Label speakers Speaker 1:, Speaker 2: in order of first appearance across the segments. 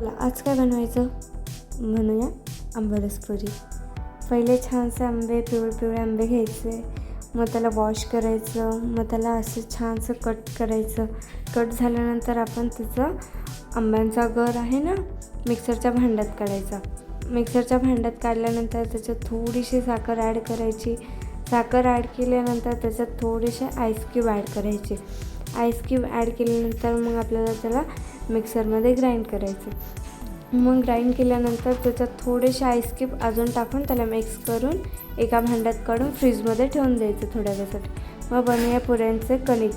Speaker 1: आज काय बनवायचं म्हणूया आंबरस पुरी. पहिले छानसे आंबे पिवळे आंबे घ्यायचे, मग त्याला वॉश करायचं, मग त्याला असं छानसं कट करायचं. कट झाल्यानंतर आपण त्याचं आंब्यांचा गर आहे ना मिक्सरच्या भांड्यात काढायचा. मिक्सरच्या भांड्यात काढल्यानंतर त्याच्यात थोडीशी साखर ॲड करायची. साखर ॲड केल्यानंतर त्याच्यात थोडेसे आईस क्यूब ॲड करायचे. आईस क्यूब ॲड केल्यानंतर मग आपल्याला त्याला मिक्सरमध्ये ग्राइंड करायचं. मग ग्राइंड केल्यानंतर त्याच्यात थोडेसे आईस क्यूब अजून टाकून त्याला मिक्स करून एका भांड्यात काढून फ्रीजमध्ये ठेवून द्यायचं थोड्या वेळासाठी. मग बनवूया पुऱ्यांचे कणिक.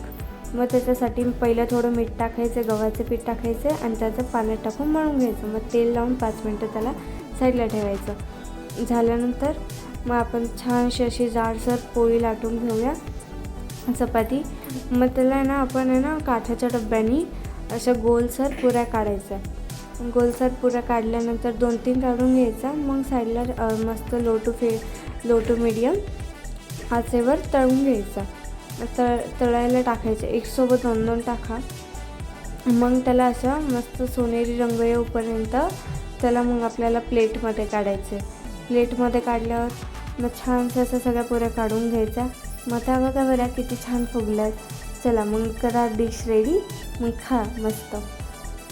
Speaker 1: मग त्याच्यासाठी पहिलं थोडं मीठ टाकायचं, गव्हाचे पीठ टाकायचे आणि त्याचं पाण्यात टाकून मळून घ्यायचं. मग तेल लावून 5 मिनटं त्याला साईडला ठेवायचं. झाल्यानंतर मग आपण छानशी अशी जाडसर पोळी लाटून घेऊया चपाती. मग त्याला आहे ना आपण आहे ना काठाच्या डब्याने अशा गोलसर पुऱ्या काढायच्या. गोलसर पुऱ्या काढल्यानंतर 2-3 काढून घ्यायचा. मग साईडला मस्त लो टू मीडियम आचेवर तळून घ्यायचा. तळायला टाकायचे, एकसोबत 2-2 टाका. मग त्याला अशा मस्त सोनेरी रंग येऊपर्यंत त्याला मग आपल्याला प्लेटमध्ये काढायचे. प्लेटमध्ये काढल्यावर मग छानसं असं सगळ्या पुऱ्या काढून घ्यायच्या. मग त्या बघा बऱ्या किती छान फुगल्यात. चला मग करा डिश रेडी, मग खा मस्त.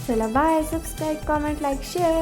Speaker 1: चला bye. Subscribe, comment, like, share.